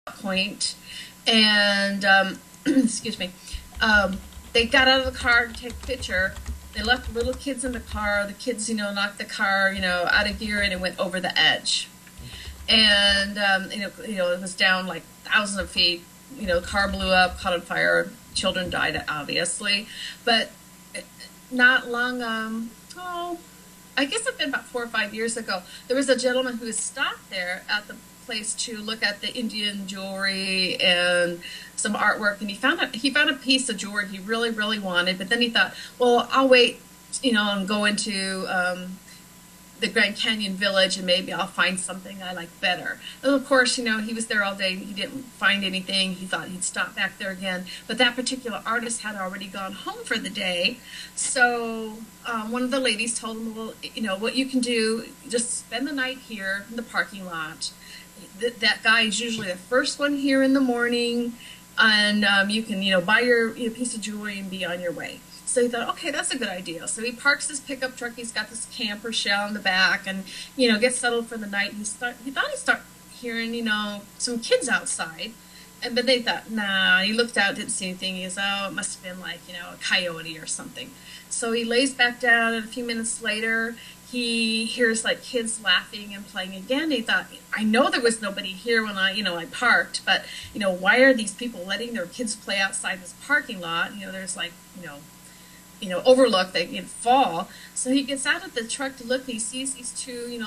point, and excuse me, they got out of the car to take a picture. They left little kids in the car. The kids, knocked the car, out of gear, and it went over the edge. And it was down like thousands of feet. The car blew up, caught on fire. Children died, obviously, but not long. I guess it's been about 4 or 5 years ago. There was a gentleman who was stopped there at the place to look at the Indian jewelry and some artwork, and he found a piece of jewelry he really, really wanted. But then he thought, well, I'll wait, and go into the Grand Canyon Village, and maybe I'll find something I like better. And of course, he was there all day. He didn't find anything. He thought he'd stop back there again. But that particular artist had already gone home for the day. So one of the ladies told him, well, what you can do, just spend the night here in the parking lot. That guy is usually the first one here in the morning, and you can, buy your piece of jewelry and be on your way. So he thought, okay, that's a good idea. So he parks his pickup truck. He's got this camper shell in the back, and gets settled for the night. He thought he'd start hearing some kids outside, but they thought, nah. He looked out, didn't see anything. He goes, oh, it must have been like a coyote or something. So he lays back down, and a few minutes later, he hears like kids laughing and playing again. He thought, I know there was nobody here when I parked, but why are these people letting their kids play outside this parking lot? There's like overlook, they fall. So he gets out of the truck to look, and he sees these two,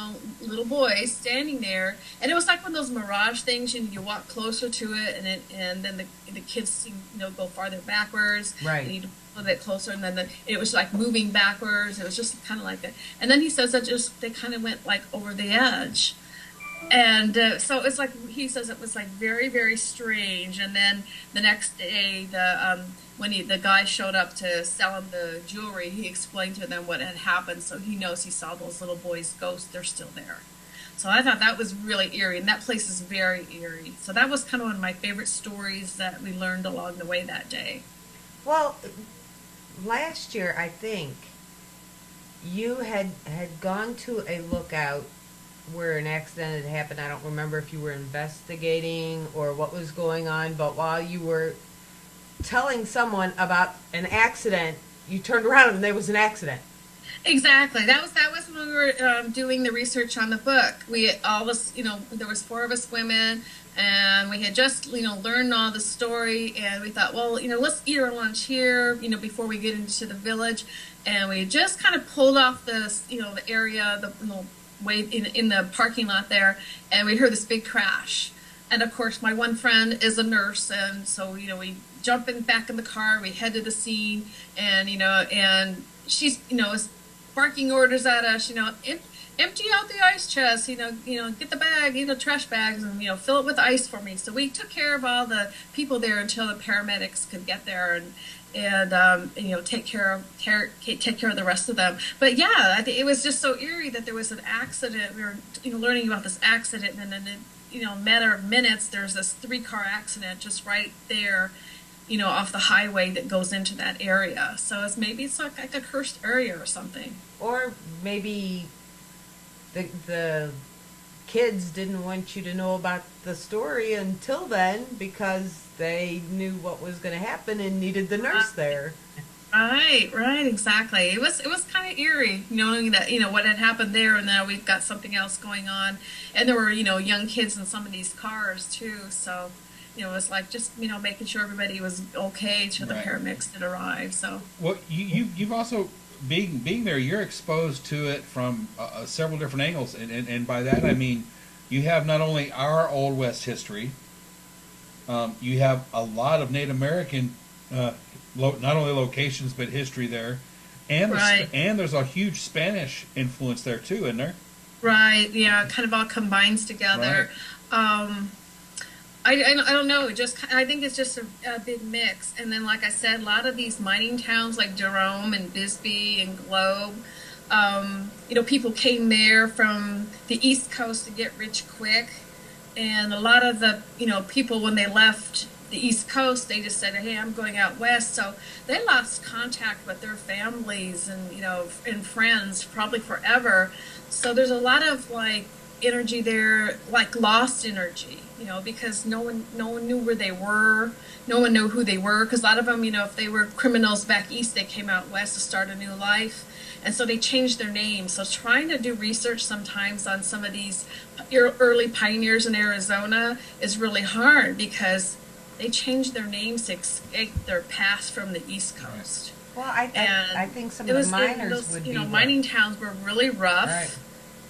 little boys standing there. And it was like one of those mirage things, you walk closer to it, and then the kids seem, go farther backwards. Right. And you a little bit closer, and then it was like moving backwards. It was just kind of like that. And then he says that they kind of went like over the edge. And so it's like, he says it was like very, very strange. And then the next day, when the guy showed up to sell him the jewelry, he explained to them what had happened. So he knows he saw those little boys' ghosts. They're still there. So I thought that was really eerie, and that place is very eerie. So that was kind of one of my favorite stories that we learned along the way that day. Well, last year, I think, you had gone to a lookout where an accident had happened. I don't remember if you were investigating or what was going on, but while you were telling someone about an accident, you turned around and there was an accident. Exactly. That was when we were doing the research on the book. We all of us, there was 4 of us women, and we had just learned all the story, and we thought, well, let's eat our lunch here, before we get into the village, and we just kind of pulled off the the area, the way in the parking lot there, and we heard this big crash. And of course, my one friend is a nurse, and so we jump back in the car, we head to the scene, and and she's is barking orders at us, empty out the ice chest, get the bag, trash bags, and fill it with ice for me. So we took care of all the people there until the paramedics could get there and take care of the rest of them. But yeah, I think it was just so eerie that there was an accident. We were learning about this accident, and then in a matter of minutes, there's this 3-car accident just right there, off the highway that goes into that area. So it's like a cursed area or something. Or maybe the kids didn't want you to know about the story until then because they knew what was going to happen and needed the nurse there. Right, exactly. It was kind of eerie, knowing that what had happened there, and now we've got something else going on, and there were young kids in some of these cars too. So it was like just making sure everybody was okay till the paramedics did arrive. So well, you've also being there, you're exposed to it from several different angles, and by that I mean you have not only our Old West history, you have a lot of Native American. Not only locations but history there, and and there's a huge Spanish influence there too, isn't there? Right. Yeah. It kind of all combines together. Right. I don't know. I think it's just a big mix. And then, like I said, a lot of these mining towns like Jerome and Bisbee and Globe, people came there from the East Coast to get rich quick, and a lot of the people when they left the East Coast, they just said, hey, I'm going out west. So they lost contact with their families and and friends probably forever. So there's a lot of energy there, like lost energy, because no one knew where they were. No one knew who they were, because a lot of them, if they were criminals back east, they came out west to start a new life. And so they changed their names. So trying to do research sometimes on some of these early pioneers in Arizona is really hard, because they changed their names to escape their past from the East Coast. Well, I think some of the miners would be mining towns were really rough. Right.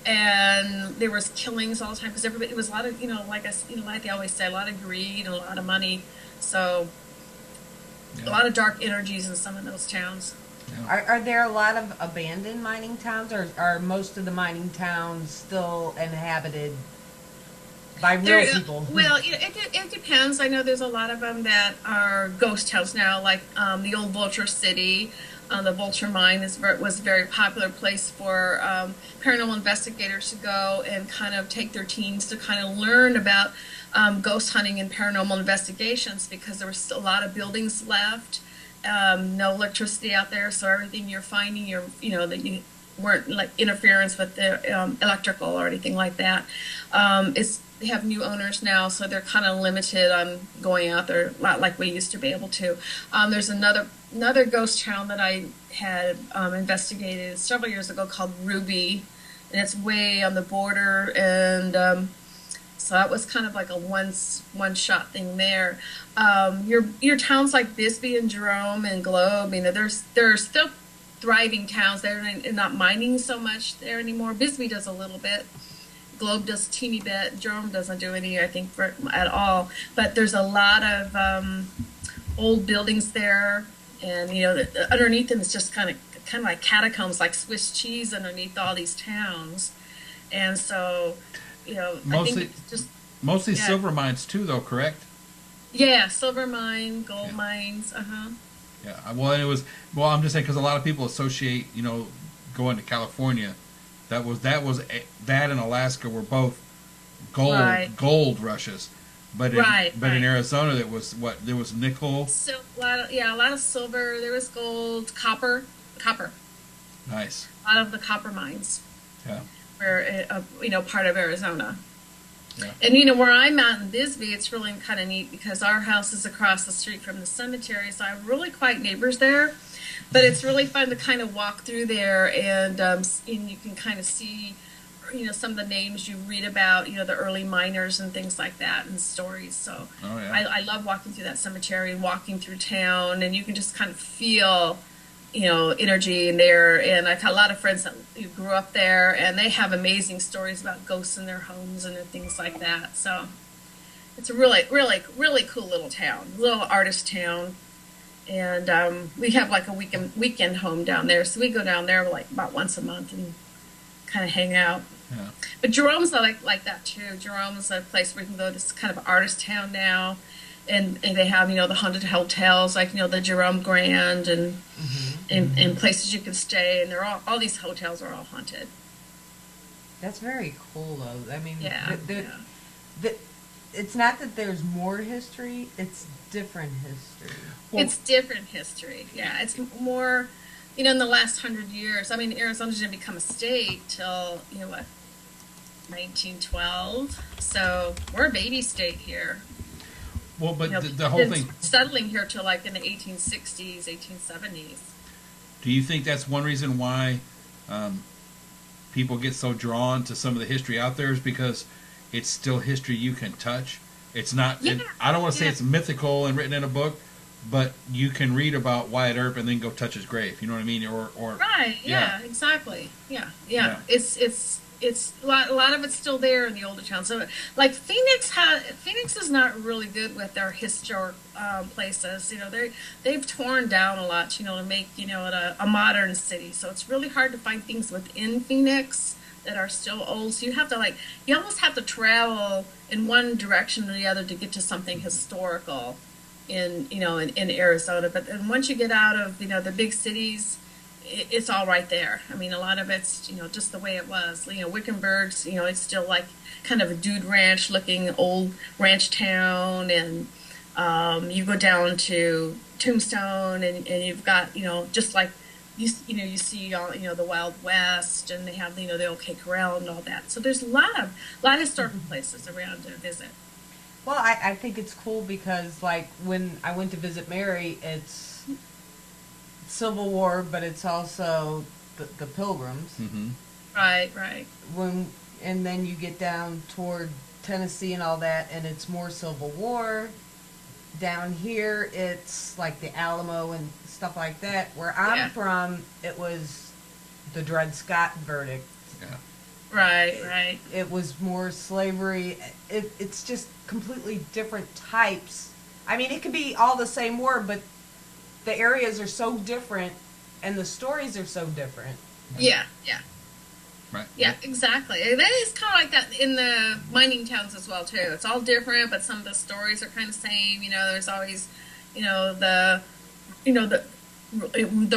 And there was killings all the time, because everybody, it was a lot of, like they always say, a lot of greed and a lot of money. So a lot of dark energies in some of those towns. Yeah. Are there a lot of abandoned mining towns, or are most of the mining towns still inhabited by real people? Well, it depends. I know there's a lot of them that are ghost towns now, like the old Vulture City. The Vulture Mine was a very popular place for paranormal investigators to go and kind of take their teens to kind of learn about ghost hunting and paranormal investigations, because there was a lot of buildings left, no electricity out there, so everything you're finding, that you weren't like interference with the electrical or anything like that. They have new owners now, so they're kind of limited on going out there, not like we used to be able to. There's another ghost town that I had investigated several years ago called Ruby, and it's way on the border, and so that was kind of like a one-shot thing there. Your towns like Bisbee and Jerome and Globe, there's still thriving towns. They're not mining so much there anymore. Bisbee does a little bit. Globe does a teeny bit. Jerome doesn't do any, I think, at all. But there's a lot of old buildings there, and underneath them is just kind of like catacombs, like Swiss cheese underneath all these towns. And so, I think it's just mostly silver mines too, though. Correct? Yeah, silver mine, gold mines. Yeah. Well, I'm just saying, because a lot of people associate, going to California. That and Alaska were both gold rushes, but in Arizona there was nickel. So a lot of silver. There was gold, copper. Nice. A lot of the copper mines. Yeah. Were part of Arizona. Yeah. And where I'm at in Bisbee, it's really kind of neat, because our house is across the street from the cemetery, so I have really quiet neighbors there. But it's really fun to kind of walk through there, and you can kind of see, some of the names you read about, the early miners and things like that, and stories. So I love walking through that cemetery and walking through town, and you can just kind of feel, energy in there. And I've had a lot of friends that grew up there, and they have amazing stories about ghosts in their homes and things like that. So it's a really, really, really cool little town, little artist town. And we have like a weekend home down there, so we go down there like about once a month and kind of hang out. Yeah. But Jerome's like that too. Jerome's a place where you can go. This kind of artist town now, and they have the haunted hotels, like the Jerome Grand, and and places you can stay, and they're all these hotels are all haunted. That's very cool, though. I mean, it's not that there's more history; it's different history. Well, it's different history. Yeah, it's more, in the last 100 years. I mean, Arizona didn't become a state till 1912. So we're a baby state here. Well, but the whole thing settling here till like in the 1860s, 1870s. Do you think that's one reason why people get so drawn to some of the history out there, is because it's still history you can touch? It's not. Yeah. I don't want to say it's mythical and written in a book, but you can read about Wyatt Earp and then go touch his grave. You know what I mean? Or right? Yeah, exactly. Yeah. It's a lot of it's still there in the older towns. So, like Phoenix is not really good with their historic places. They've torn down a lot, to make it a modern city. So it's really hard to find things within Phoenix that are still old. So you almost have to travel in one direction or the other to get to something historical in Arizona. But then once you get out of the big cities, it's all right there. I mean, a lot of it's just the way it was. Wickenburg's it's still like kind of a dude ranch looking old ranch town, and you go down to Tombstone, and you've got just like you see all, the Wild West, and they have, the OK Corral and all that. So there's a lot of historical places around to visit. Well, I think it's cool because, like, when I went to visit Mary, it's Civil War, but it's also the Pilgrims. Mm-hmm. Right. And then you get down toward Tennessee and all that, and it's more Civil War. Down here, it's like the Alamo and stuff like that. Where I'm from, it was the Dred Scott verdict. Yeah. Right. It was more slavery. It's just completely different types. I mean, it could be all the same war, but the areas are so different, and the stories are so different. Yeah. Right. Yeah, exactly. That is kind of like that in the mining towns as well too. It's all different, but some of the stories are kind of same. There's always, the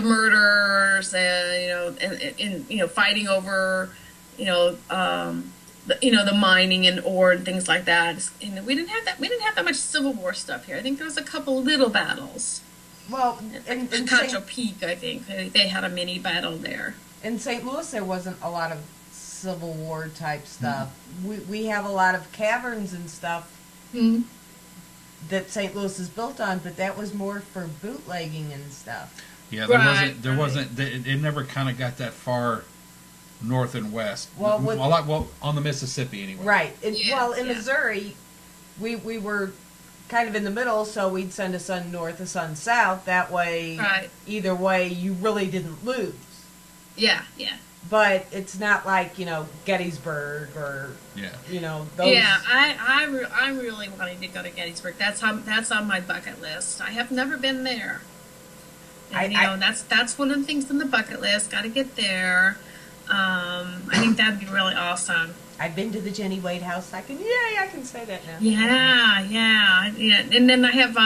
murders, and fighting over, the mining and ore and things like that. And we didn't have that. We didn't have that much Civil War stuff here. I think there was a couple little battles. Well, in Concho Peak, I think they had a mini battle there. In St. Louis, there wasn't a lot of Civil War type stuff. We have a lot of caverns and stuff that St. Louis is built on, but that was more for bootlegging and stuff. Yeah, there wasn't. It never kind of got that far north and west. Well, on the Mississippi anyway. Right. In Missouri, we were kind of in the middle, so we'd send a son north, a son south. That way, either way, you really didn't lose. Yeah. But it's not like, Gettysburg or, those. Yeah, I'm really wanting to go to Gettysburg. That's on my bucket list. I have never been there. And, that's one of the things on the bucket list. Got to get there. I think that'd be really awesome. I've been to the Jenny Wade house. I can say that now. Yeah. And then I have,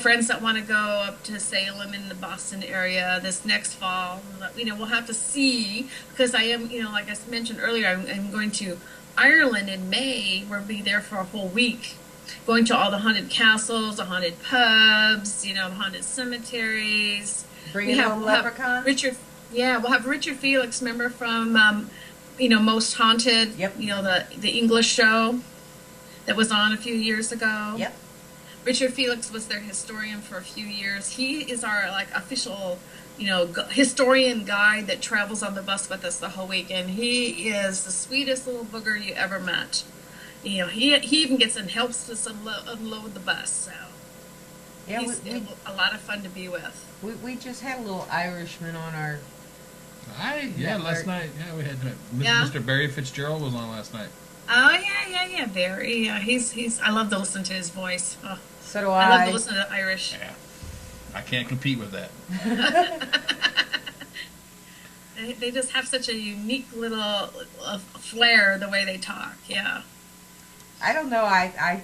friends that want to go up to Salem in the Boston area this next fall. We'll have to see, because I am, like I mentioned earlier, I'm going to Ireland in May. We'll be there for a whole week, going to all the haunted castles, the haunted pubs, the haunted cemeteries. Bringing home leprechauns? We'll have Richard Felix, remember from, Most Haunted, Yep. The English show that was on a few years ago. Yep. Richard Felix was their historian for a few years. He is our official, historian guide that travels on the bus with us the whole week, and he is the sweetest little booger you ever met. He even gets and helps us unload the bus. So he's a lot of fun to be with. We just had a little Irishman on our. Last night. Yeah, we had Mr. Barry Fitzgerald was on last night. Oh yeah, Barry. He's. I love to listen to his voice. Oh. So do I. I love to listen to Irish. Yeah, I can't compete with that. They just have such a unique little flair the way they talk. Yeah. I don't know. I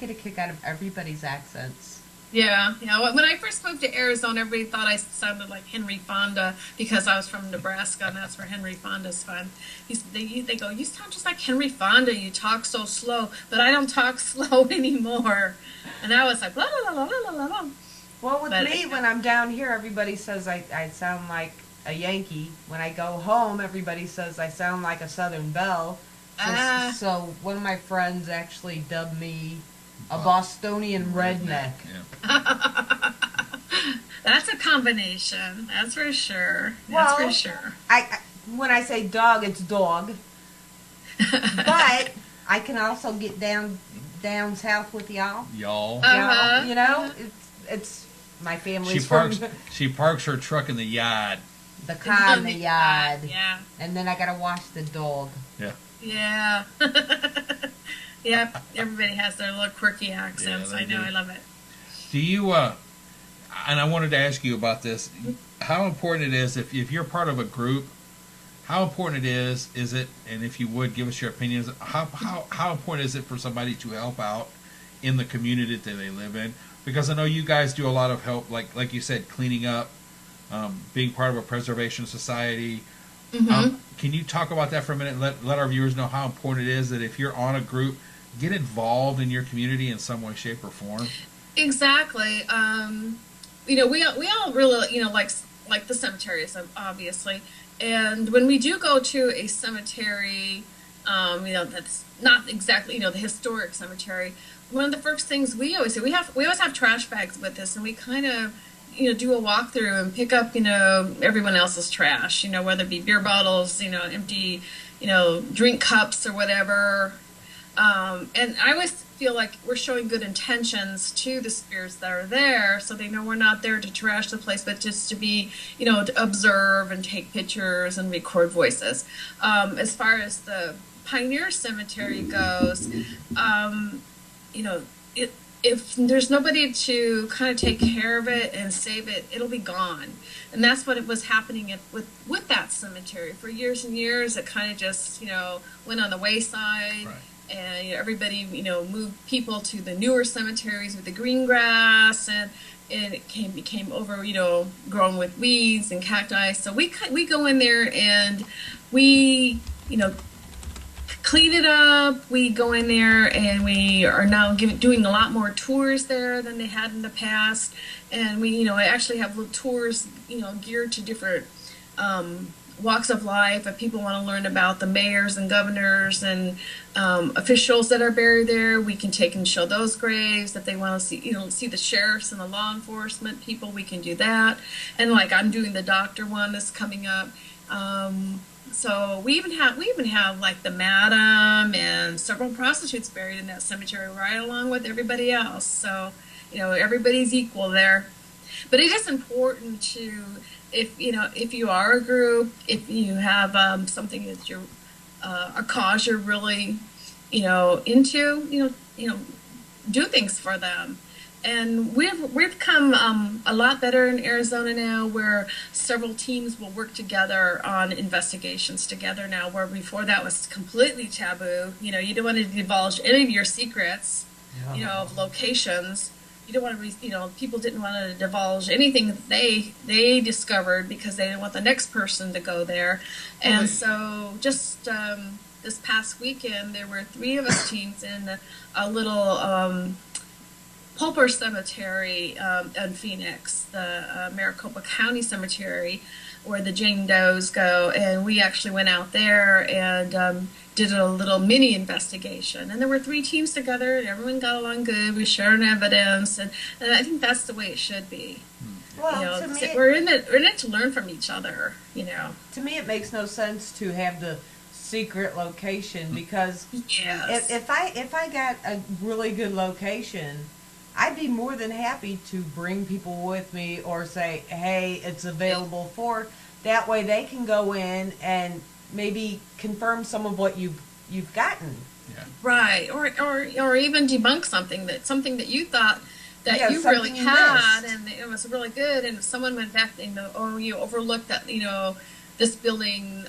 get a kick out of everybody's accents. Yeah. When I first moved to Arizona, everybody thought I sounded like Henry Fonda because I was from Nebraska, and that's where Henry Fonda's from. They go, "You sound just like Henry Fonda. You talk so slow," but I don't talk slow anymore. And I was like, blah, blah, blah, blah, blah, blah. Well, me, when I'm down here, everybody says I sound like a Yankee. When I go home, everybody says I sound like a Southern belle. So one of my friends actually dubbed me a Bostonian redneck. Yeah. That's a combination. That's for sure. When I say dog, it's dog. But I can also get down south with y'all. Y'all. It's my family's She parks her truck in the yard. The car in the yard. Yeah. And then I gotta wash the dog. Yeah. Yeah. Yep. Everybody has their little quirky accents. Yeah, I know. do. I love it. Do you, and I wanted to ask you about this, how important it is, if you're part of a group, how important is it, and if you would give us your opinions, how important is it for somebody to help out in the community that they live in? Because I know you guys do a lot of help, like you said, cleaning up, being part of a preservation society. Mm-hmm. Can you talk about that for a minute and let our viewers know how important it is that if you're on a group, get involved in your community in some way, shape, or form? Exactly. We all really, like like the cemeteries, obviously. And when we do go to a cemetery, that's not exactly, the historic cemetery, one of the first things we always do, we always have trash bags with us, and we kind of, do a walkthrough and pick up, everyone else's trash, whether it be beer bottles, empty, drink cups or whatever. And I always feel like we're showing good intentions to the spirits that are there, so they know we're not there to trash the place, but just to be, to observe and take pictures and record voices. As far as the Pioneer Cemetery goes, if there's nobody to kind of take care of it and save it, it'll be gone. And that's what it was happening with that cemetery. For years and years, it kind of just, went on the wayside. Right. And everybody, moved people to the newer cemeteries with the green grass, and it became over, grown with weeds and cacti. So we go in there and we, clean it up. We go in there and we are now doing a lot more tours there than they had in the past. And we, actually have little tours, geared to different walks of life. If people want to learn about the mayors and governors and officials that are buried there, we can take and show those graves. If they want to see the sheriffs and the law enforcement people, we can do that. And like I'm doing the doctor one that's coming up. So we even have like the madam and several prostitutes buried in that cemetery right along with everybody else. So, everybody's equal there. But it is important to, if you are a group, if you have something that you're a cause you're really, into, do things for them. And we've come a lot better in Arizona now, where several teams will work together on investigations together now, where before that was completely taboo. You don't want to divulge any of your secrets, of locations. You don't want to, people didn't want to divulge anything that they discovered because they didn't want the next person to go there. And so just this past weekend, there were 3 of us teams in a little Pulper Cemetery in Phoenix, the Maricopa County Cemetery, where the Jane Does go, and we actually went out there and did a little mini investigation. And there were 3 teams together, and everyone got along good. We shared evidence, and I think that's the way it should be. Well, to me, we're in it to learn from each other. To me, it makes no sense to have the secret location, because yes. if I got a really good location, I'd be more than happy to bring people with me or say, hey, it's available for, that way they can go in and maybe confirm some of what you've gotten. Yeah. Right. Or even debunk something that you thought that you really something had missed. and it was really good, and if someone went back, you overlooked that, this building,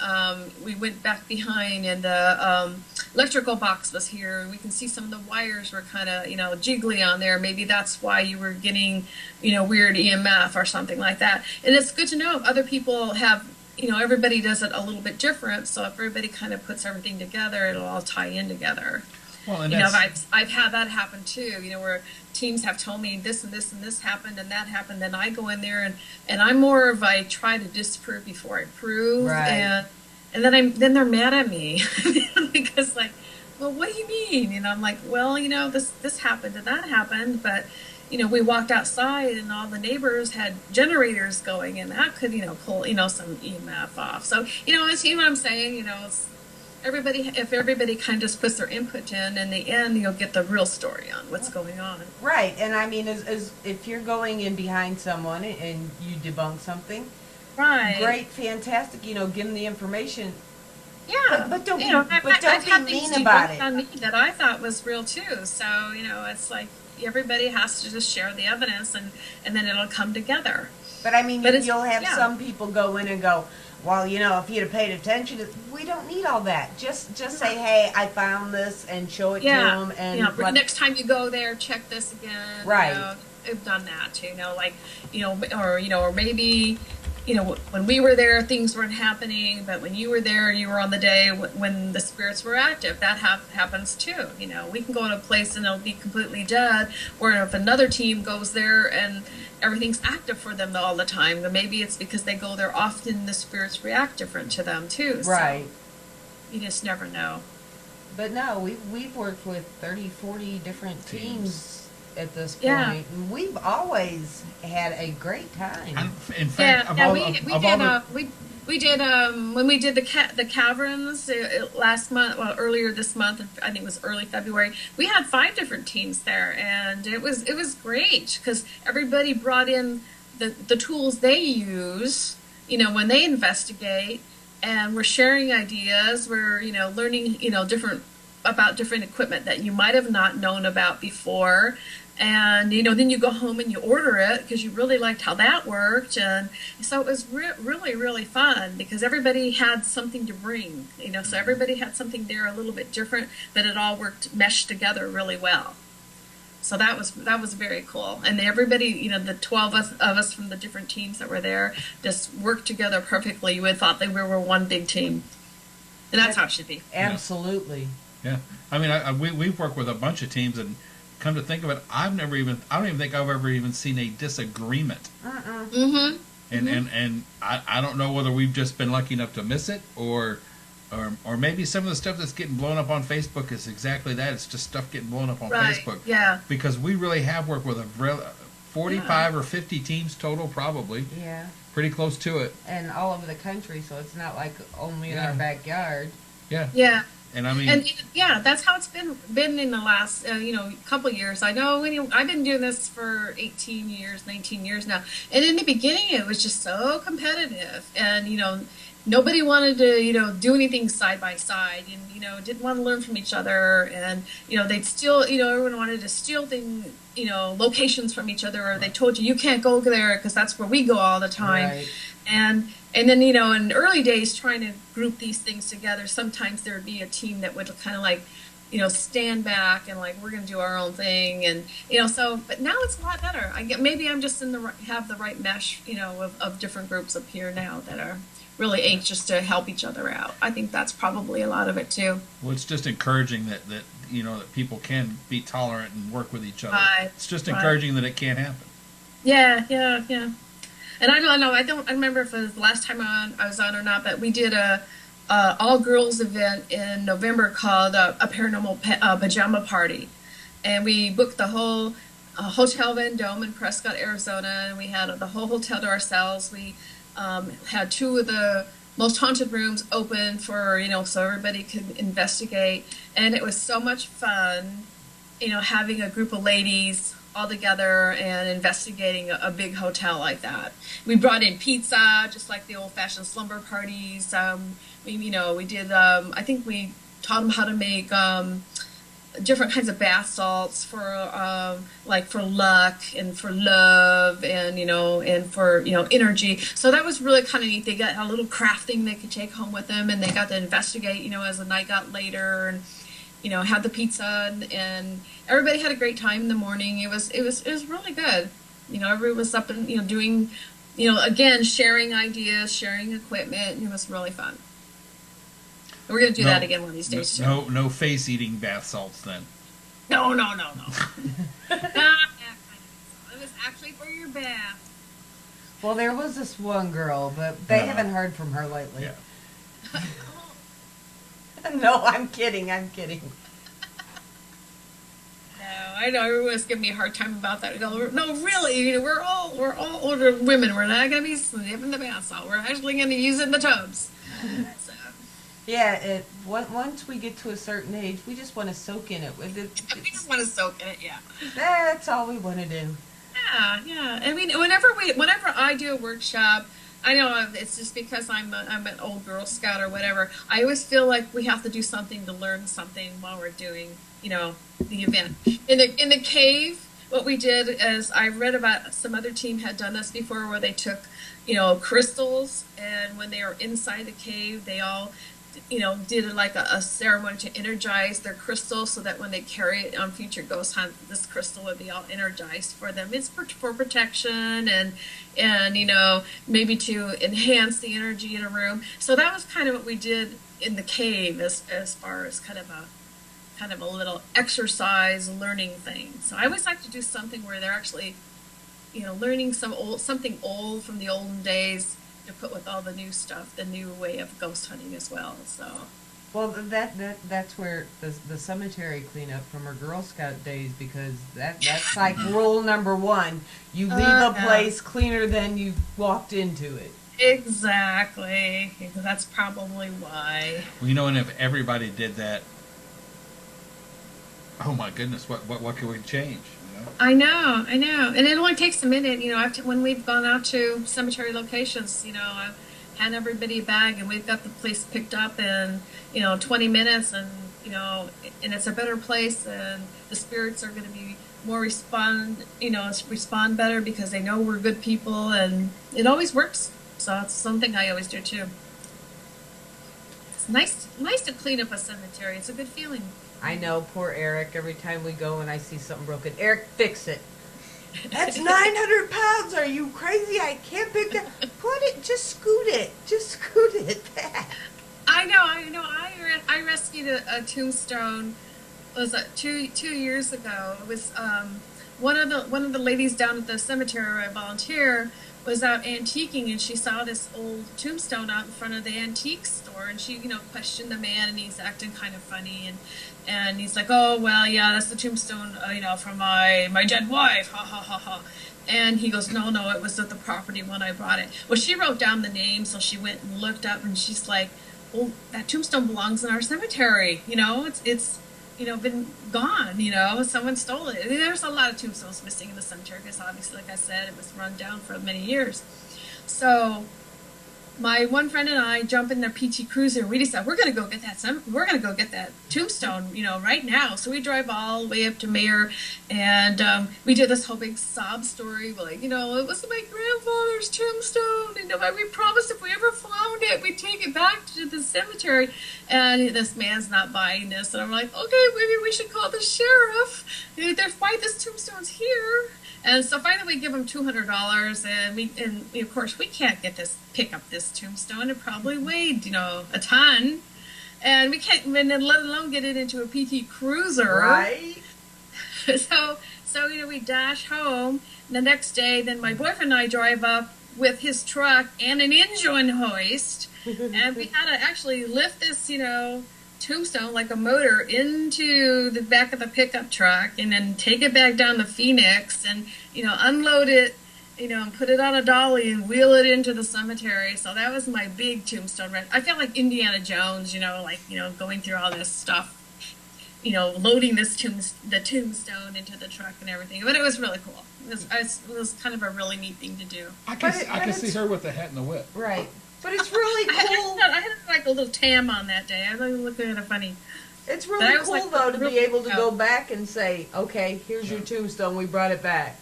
we went back behind and the electrical box was here, and we can see some of the wires were kind of, jiggly on there. Maybe that's why you were getting, weird EMF or something like that. And it's good to know if other people have, everybody does it a little bit different. So if everybody kind of puts everything together, it'll all tie in together. Well, and I've had that happen too, where teams have told me this and this and this happened and that happened, and I go in there and I'm more of I try to disprove before I prove, right. and then they're mad at me because like, well, what do you mean? And I'm like, well, this happened and that happened, but we walked outside and all the neighbors had generators going, and that could pull some EMF off. So it's, what I'm saying, it's, if everybody kind of just puts their input in the end, you'll get the real story on what's going on. Right, and I mean, as if you're going in behind someone and you debunk something, right? Great, fantastic. Give them the information. Yeah, but don't I've had be things mean about debunked it. on me that I thought was real too. So it's like everybody has to just share the evidence, and then it'll come together. But I mean, you'll have yeah. some people go in and go, well, if you'd have paid attention, we don't need all that. Just say, hey, I found this, and show it to them. And next time you go there, check this again. Right. I've done that too. Or maybe when we were there, things weren't happening, but when you were there, you were on the day when the spirits were active. That happens too. We can go to a place and it'll be completely dead, or if another team goes there and everything's active for them all the time, then maybe it's because they go there often, the spirits react different to them too. Right. So you just never know. But no, we've worked with 30, 40 different teams at this point. Yeah. And we've always had a great time. In fact, we did when we did the caverns last month, earlier this month, I think it was early February. We had 5 different teams there, and it was great because everybody brought in the tools they use, when they investigate, and we're sharing ideas. We're learning different equipment that you might have not known about before. And, then you go home and you order it because you really liked how that worked. And so it was really, really fun because everybody had something to bring, so everybody had something there a little bit different, but it all meshed together really well. So that was very cool. And everybody, the 12 of us from the different teams that were there just worked together perfectly. You would have thought we were one big team. And that's how it should be. Absolutely. Yeah. I mean, we've worked with a bunch of teams, and come to think of it, I don't even think I've ever even seen a disagreement. Mm-hmm. And I don't know whether we've just been lucky enough to miss it, or maybe some of the stuff that's getting blown up on Facebook is exactly that. It's just stuff getting blown up on Facebook. Yeah. Because we really have worked with 45 or 50 teams total, probably. Yeah. Pretty close to it. And all over the country, so it's not like only in our backyard. Yeah. Yeah. And I mean, that's how it's been in the last couple of years. I know I've been doing this for 18 years, 19 years now, and in the beginning it was just so competitive, and nobody wanted to do anything side by side, and didn't want to learn from each other, and they'd steal, everyone wanted to steal things, locations from each other, or they told you can't go there because that's where we go all the time. Right. And then, in the early days, trying to group these things together, sometimes there would be a team that would kind of stand back and we're going to do our own thing. And, but now it's a lot better. Maybe I'm just have the right mesh, of different groups up here now that are really anxious to help each other out. I think that's probably a lot of it too. Well, it's just encouraging that that people can be tolerant and work with each other. Right. It's just encouraging that it can happen. Yeah. And I don't know. I remember if it was the last time I was on or not, but we did a all girls event in November called a paranormal pajama party, and we booked the whole Hotel Van Dome in Prescott, Arizona, and we had the whole hotel to ourselves. We had 2 of the most haunted rooms open for so everybody could investigate, and it was so much fun. Having a group of ladies all together and investigating a big hotel like that. We brought in pizza, just like the old-fashioned slumber parties. We did. I think we taught them how to make different kinds of bath salts for luck and for love and and for energy. So that was really kind of neat. They got a little craft thing they could take home with them, and they got to investigate. As the night got later, and had the pizza, and everybody had a great time in the morning. It was really good. Everybody was up and doing, again, sharing ideas, sharing equipment, and it was really fun. We're gonna do that again one of these days too. No face eating bath salts then. No. Not that kind of salt. It was actually for your bath. Well, there was this one girl, but they haven't heard from her lately. Yeah. No, I'm kidding. No, I know everyone's giving me a hard time about that. No, really, we're all older women. We're not going to be sniffing the bath salt. We're actually going to use it in the tubs. So. Yeah, once we get to a certain age, we just want to soak in it. We just want to soak in it. Yeah. That's all we want to do. Yeah. I mean, whenever I do a workshop. I know it's just because I'm an old Girl Scout or whatever. I always feel like we have to do something to learn something while we're doing, the event. In the cave, what we did is I read about some other team had done this before, where they took, crystals, and when they were inside the cave, they all did like a ceremony to energize their crystal so that when they carry it on future ghost hunt, this crystal would be all energized for them. It's for protection and maybe to enhance the energy in a room. So that was kind of what we did in the cave as far as kind of a little exercise learning thing. So I always like to do something where they're actually, learning something old from the olden days to put with all the new stuff, the new way of ghost hunting as well. So, well, that's where the cemetery cleanup from our Girl Scout days, because that's like rule number one. You leave a place cleaner than you walked into it. Exactly. That's probably why. Well, and if everybody did that, oh my goodness, what could we change? I know, and it only takes a minute. When we've gone out to cemetery locations, I've hand everybody a bag, and we've got the place picked up in 20 minutes, and and it's a better place, and the spirits are going to be more respond better because they know we're good people, and it always works. So it's something I always do too. It's nice to clean up a cemetery. It's a good feeling. I know, poor Eric. Every time we go and I see something broken, Eric, fix it. That's 900 pounds. Are you crazy? I can't pick that. Just scoot it back. I know. I rescued a tombstone. Was it 2 years ago? It was one of the ladies down at the cemetery where I volunteer was out antiquing, and she saw this old tombstone out in front of the antique store, and she questioned the man, and he's acting kind of funny, and he's like, oh well, yeah, that's the tombstone from my dead wife, ha ha ha ha. And he goes, no, it was at the property when I bought it. Well, she wrote down the name, so she went and looked up, and she's like, well, that tombstone belongs in our cemetery. It's been gone. Someone stole it. There's a lot of tombstones missing in the cemetery because obviously, like I said, it was run down for many years. So my one friend and I jump in their PT Cruiser, and we decide we're going to go get that tombstone, right now. So we drive all the way up to Mayor, and we did this whole big sob story. We're like, it was my grandfather's tombstone, and we promised if we ever found it, we'd take it back to the cemetery. And this man's not buying this, and I'm like, okay, maybe we should call the sheriff. Why this tombstone's here? And so finally we give him $200, and of course we can't pick up this tombstone. It probably weighed, a ton. And we can't, let alone get it into a PT Cruiser. Right. So we dash home. The next day, then my boyfriend and I drive up with his truck and an engine hoist. And we had to actually lift this, tombstone like a motor into the back of the pickup truck, and then take it back down to Phoenix and unload it, and put it on a dolly and wheel it into the cemetery. So that was my big tombstone run. I felt like Indiana Jones, going through all this stuff, loading the tombstone into the truck and everything. But it was really cool. It was kind of a really neat thing to do. I can see her with the hat and the whip. Right. But it's really cool. I had like a little tam on that day. I was looking at it funny. It's really cool, though, to be able to go back and say, okay, here's your tombstone. We brought it back.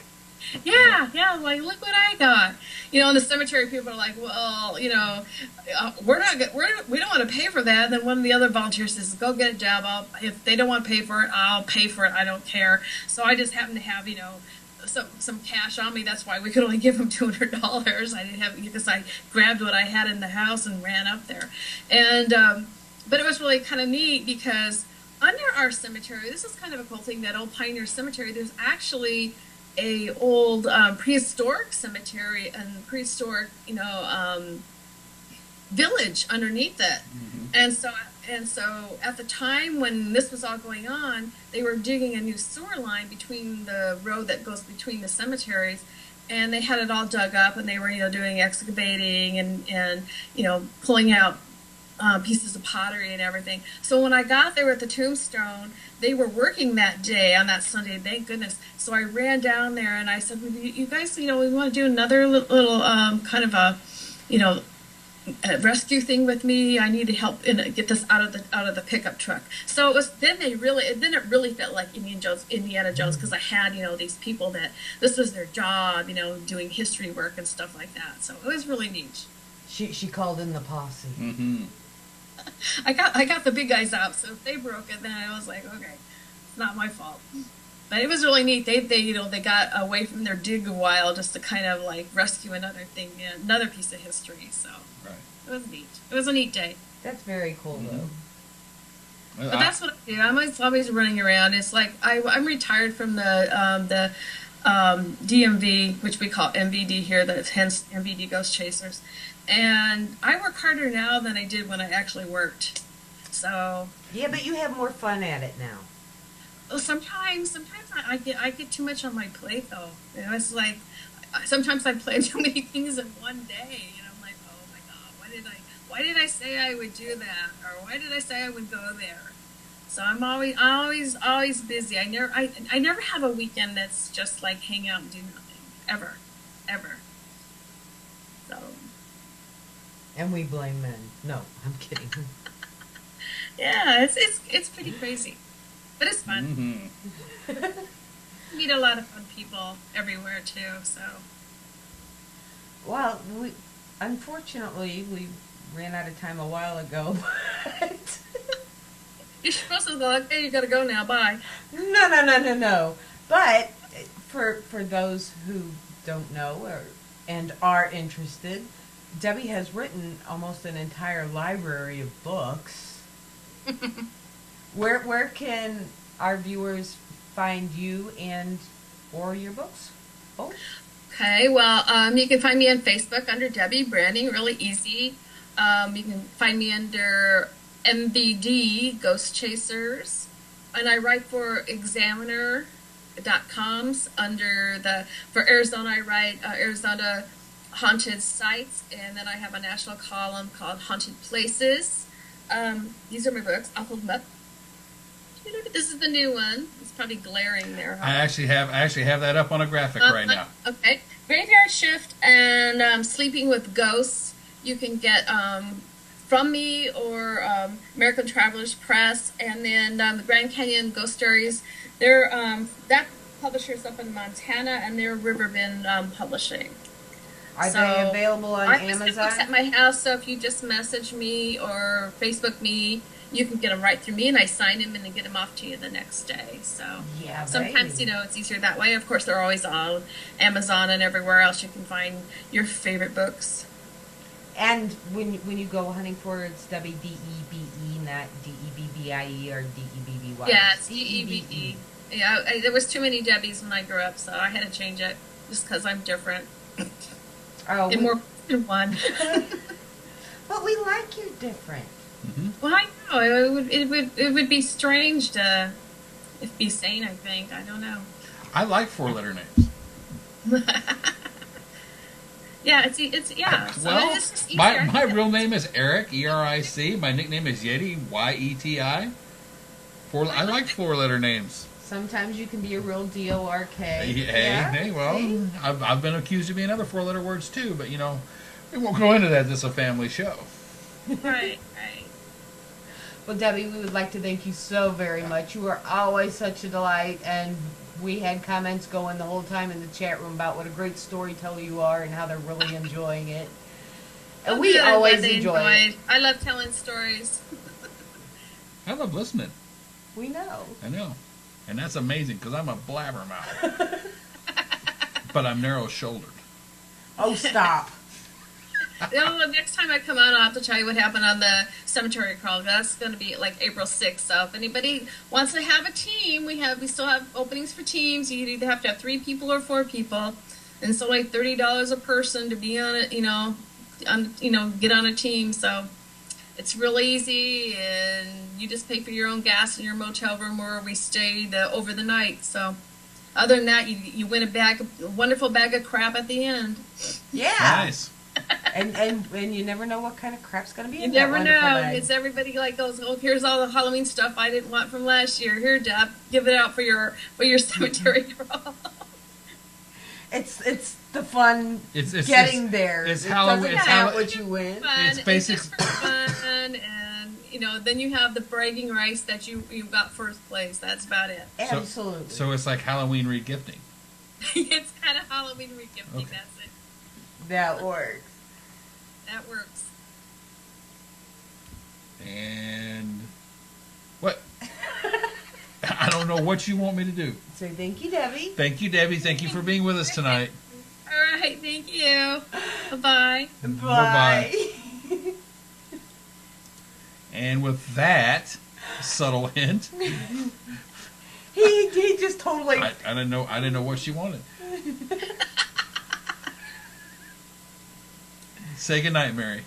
Yeah, like, look what I got. In the cemetery, people are like, well, we don't want to pay for that. Then one of the other volunteers says, go get a job. If they don't want to pay for it, I'll pay for it. I don't care. So I just happen to have, some cash on me. That's why we could only give him $200. I didn't have, because I grabbed what I had in the house and ran up there. And but it was really kind of neat because under our cemetery, this is kind of a cool thing, that old Pioneer Cemetery, there's actually a old prehistoric cemetery and prehistoric village underneath it. Mm-hmm. And so at the time when this was all going on, they were digging a new sewer line between the road that goes between the cemeteries, and they had it all dug up, and they were doing excavating and pulling out pieces of pottery and everything. So when I got there with the tombstone, they were working that day on that Sunday, thank goodness. So I ran down there and I said, well, you guys, we want to do another little kind of a rescue thing with me. I need to help get this out of the pickup truck. So it was then it really felt like Indiana Jones, because I had these people that this was their job, doing history work and stuff like that. So it was really neat. She called in the posse. Mm-hmm. I got the big guys out, so if they broke it, then I was like, okay, it's not my fault. But it was really neat. They they got away from their dig a while just to kind of like rescue another thing, another piece of history. So Right. it was neat. It was a neat day. That's very cool, though. But that's what I do. I'm always running around. It's like I'm retired from the DMV, which we call MVD here, that's hence MVD Ghost Chasers. And I work harder now than I did when I actually worked. So Yeah, but you have more fun at it now. sometimes I get too much on my plate though. You know, it's like sometimes I plan too many things in one day, and I'm like, oh my god, why did I say I would do that, or why did I say I would go there? So I'm always busy. I never have a weekend that's just like hang out and do nothing ever. So And we blame men. No, I'm kidding. yeah, it's pretty crazy, but it's fun. Meet a lot of fun people everywhere too. So Well, unfortunately, we ran out of time a while ago, but you're supposed to go. Okay, you gotta go now. Bye. no. But for those who don't know and are interested, Debbie has written almost an entire library of books. Where can our viewers find you and or your books? Oh. Okay, well, you can find me on Facebook under Debe Branning, really easy. You can find me under MVD Ghost Chasers, and I write for Examiner.coms for Arizona. I write Arizona haunted sites, and then I have a national column called Haunted Places. These are my books. I'll hold them up. This is the new one. It's probably glaring there. Huh? I actually have that up on a graphic right now. Okay, Graveyard Shift and Sleeping with Ghosts. You can get from me or American Travelers Press, and then the Grand Canyon Ghost Stories. They're that publisher's up in Montana, and they're Riverbend Publishing. Are they available on Amazon? I books at my house, so if you just message me or Facebook me, you can get them right through me, and I sign them and then get them off to you the next day. So yeah, sometimes, it's easier that way. Of course, they're always on Amazon and everywhere else you can find your favorite books. And when you go hunting for it, it's W-D-E-B-E, not D-E-B-B-I-E or D-E-B-B-Y. Yeah, it's D-E-B-E. Yeah, there was too many Debbies when I grew up, so I had to change it just because I'm different. And more than one. But we like you different. Mm-hmm. Well, I know it would be strange to be sane. I think I don't know. I like 4-letter names. Yeah, it's yeah. So Well, it's just easier. my real name is Eric, E-R-I-C. My nickname is Yeti, Y-E-T-I. I like 4-letter names. Sometimes you can be a real D-O-R-K. Hey, well, I've been accused of being other 4-letter words too, but we won't go into that. This is a family show. Right. Well, Debbie, we would like to thank you so very much. You are always such a delight, and we had comments going the whole time in the chat room about what a great storyteller you are and how they're really enjoying it. And we always enjoy it. I love telling stories. I love listening. We know. I know. And that's amazing because I'm a blabbermouth. But I'm narrow-shouldered. Oh, stop. The next time I come on, I'll have to tell you what happened on the cemetery crawl. That's going to be like April 6th. So if anybody wants to have a team, we still have openings for teams. You either have to have 3 people or 4 people, and it's only $30 a person to be on it. Get on a team. So it's real easy, and you just pay for your own gas in your motel room where we stay over the night. So other than that, you win a wonderful bag of crap at the end. Yeah. Nice. and you never know what kind of crap's going to be in You that never know. bag. It's everybody goes, oh, here's all the Halloween stuff I didn't want from last year. Here, Deb, give it out for your cemetery crawl. It's the fun It's getting there. It's it Halloween. doesn't matter what you win. It's basic. It's just for fun, and then you have the bragging rights that you got first place. That's about it. Absolutely. So it's like Halloween regifting. It's kind of Halloween regifting. Okay. That's it. That works. That works. And what? I don't know what you want me to do. Say thank you, Debbie. Thank you, Debbie. Thank you for being with us tonight. All right, thank you. Bye-bye. Bye. And with that subtle hint, he just totally. I didn't know what she wanted. Say goodnight, Mary.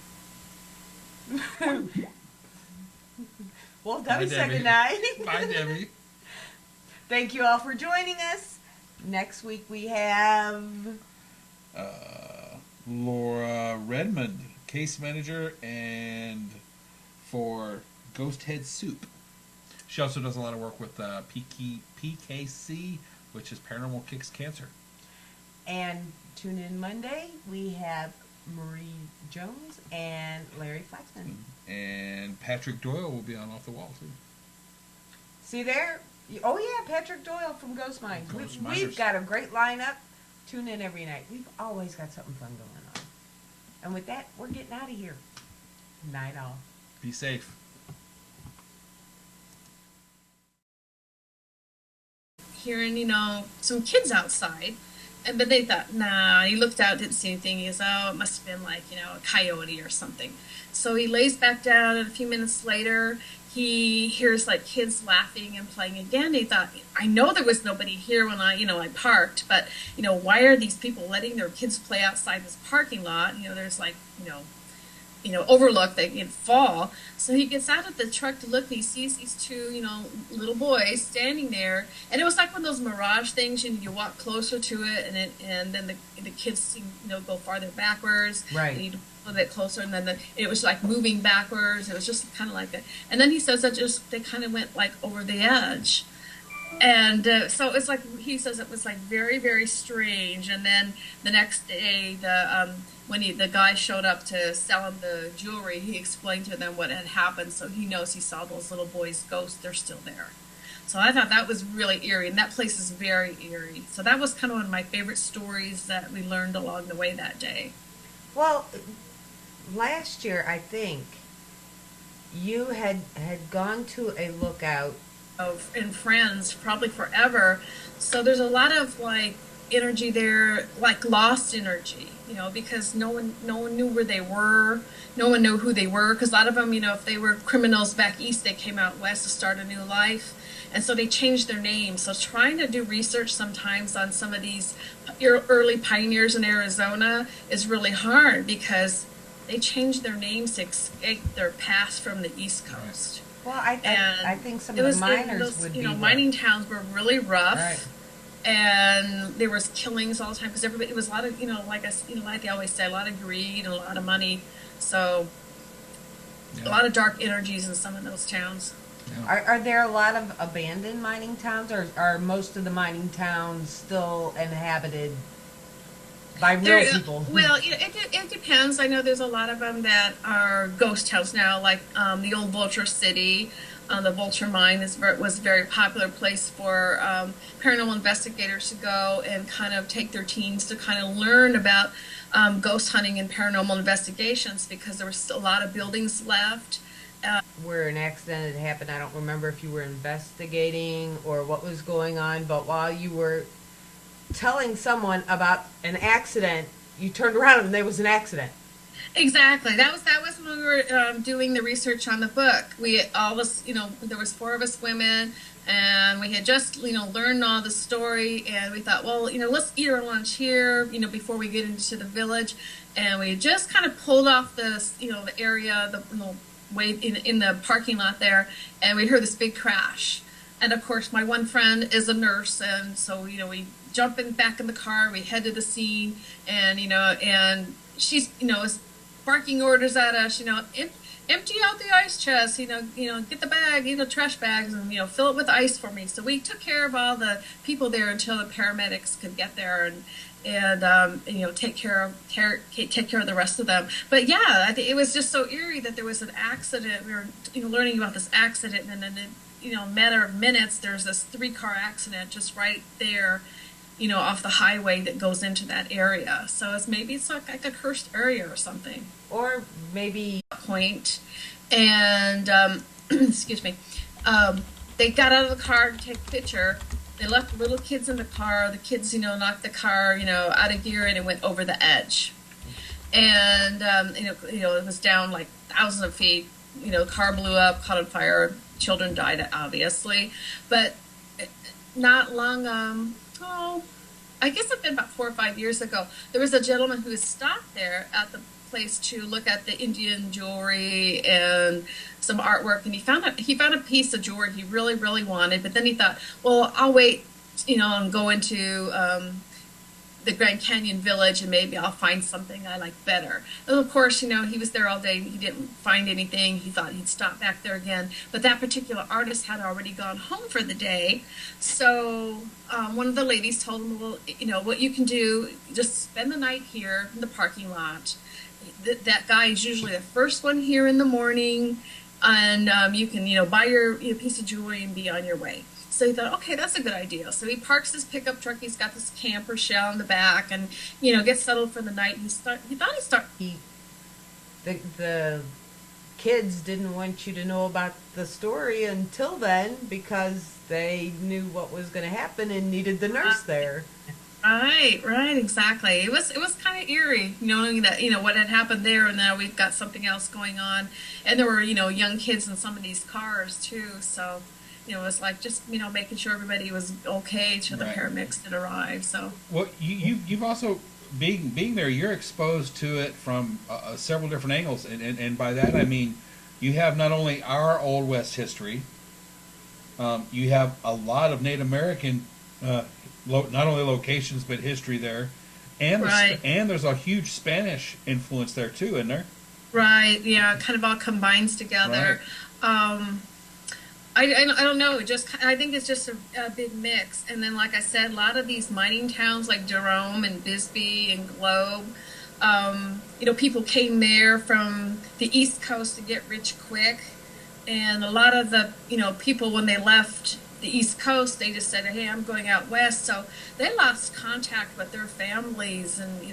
Well, Debbie said Debbie. goodnight. Bye, Debbie. Thank you all for joining us. Next week we have Laura Redmond, case manager, and for Ghost Head Soup. She also does a lot of work with PKC, which is Paranormal Kicks Cancer. And tune in Monday. We have Marie Jones and Larry Flaxman. And Patrick Doyle will be on Off the Wall, too. See there? Oh, yeah, Patrick Doyle from Ghost Minds. We've got a great lineup. Tune in every night. We've always got something fun going on. And with that, we're getting out of here. Night all. Be safe. Hearing, some kids outside. But they thought, nah, he looked out, didn't see anything. He goes, oh, it must have been like, a coyote or something. So he lays back down, and a few minutes later, he hears like kids laughing and playing again. He thought, I know there was nobody here when I parked, but, why are these people letting their kids play outside this parking lot? There's like, overlook, they can fall. So he gets out of the truck to look, and he sees these two, little boys standing there. And it was like one of those mirage things, you walk closer to it, and then the kids seem, go farther backwards. Right. And you a little bit closer, and then it was like moving backwards. It was just kind of like that. And then he says that they kind of went like over the edge. And so it's like, he says it was like very, very strange. And then the next day, when the guy showed up to sell him the jewelry, he explained to them what had happened. So he knows he saw those little boys' ghosts. They're still there. So I thought that was really eerie, and that place is very eerie. So that was kind of one of my favorite stories that we learned along the way that day. Well, last year, I think, you had gone to a lookout In Friends, probably forever. So there's a lot of like energy there, like lost energy, because no one knew where they were. No one knew who they were, because a lot of them, if they were criminals back east, they came out west to start a new life. And so they changed their names. So trying to do research sometimes on some of these early pioneers in Arizona is really hard, because they changed their names to escape their past from the East Coast. Well, I think some of the miners would be mining towns were really rough. Right. And there was killings all the time, because everybody, it was a lot of, like they always say, a lot of greed and a lot of money. So a lot of dark energies in some of those towns. Yeah. Are there a lot of abandoned mining towns, or are most of the mining towns still inhabited by real people? Well, it depends. I know there's a lot of them that are ghost towns now, like the old Vulture City. The Vulture Mine was a very popular place for paranormal investigators to go and kind of take their teens to kind of learn about ghost hunting and paranormal investigations, because there was a lot of buildings left. Where an accident had happened. I don't remember if you were investigating or what was going on, but while you were telling someone about an accident, you turned around and there was an accident. Exactly. That was when we were doing the research on the book. There was 4 of us women, and we had just learned all the story, and we thought, well, let's eat our lunch here, before we get into the village, and we just kind of pulled off the the area, the way in the parking lot there, and we heard this big crash. And of course, my one friend is a nurse, and so we jump back in the car, we head to the scene, and and she's is barking orders at us, empty out the ice chest, get the bag, trash bags, and fill it with ice for me. So we took care of all the people there until the paramedics could get there and take care of the rest of them. But yeah, it was just so eerie that there was an accident. We were learning about this accident, and then in a matter of minutes, there's this 3-car accident just right there, off the highway that goes into that area. So maybe it's like a cursed area or something. Or maybe point, and excuse me, they got out of the car to take a picture. They left little kids in the car. The kids, knocked the car, out of gear, and it went over the edge. And it was down like thousands of feet. The car blew up, caught on fire. Children died, obviously, but not long. I guess it's been about 4 or 5 years ago. There was a gentleman who was stopped there at the place to look at the Indian jewelry and some artwork, and he found a piece of jewelry he really, really wanted. But then he thought, well, I'll wait, and go into the Grand Canyon Village, and maybe I'll find something I like better. And of course, he was there all day. He didn't find anything. He thought he'd stop back there again. But that particular artist had already gone home for the day. So one of the ladies told him, well, what you can do, just spend the night here in the parking lot. That guy is usually the first one here in the morning, and you can, buy your piece of jewelry and be on your way. So he thought, okay, that's a good idea. So he parks his pickup truck. He's got this camper shell in the back, and gets settled for the night. The kids didn't want you to know about the story until then, because they knew what was going to happen and needed the nurse there. Right, exactly. It was kind of eerie, knowing that what had happened there, and now we've got something else going on, and there were young kids in some of these cars too. So. It was like just making sure everybody was okay till the paramedics did arrive. So well, you've also being there, you're exposed to it from several different angles, and by that I mean you have not only our Old West history, you have a lot of Native American not only locations but history there, and and there's a huge Spanish influence there too, isn't there? Right. Yeah. Kind of all combines together. Right. I don't know. I think it's just a big mix. And then, like I said, a lot of these mining towns like Jerome and Bisbee and Globe, people came there from the East Coast to get rich quick. And a lot of the, people, when they left the East Coast, they just said, hey, I'm going out west. So they lost contact with their families, and,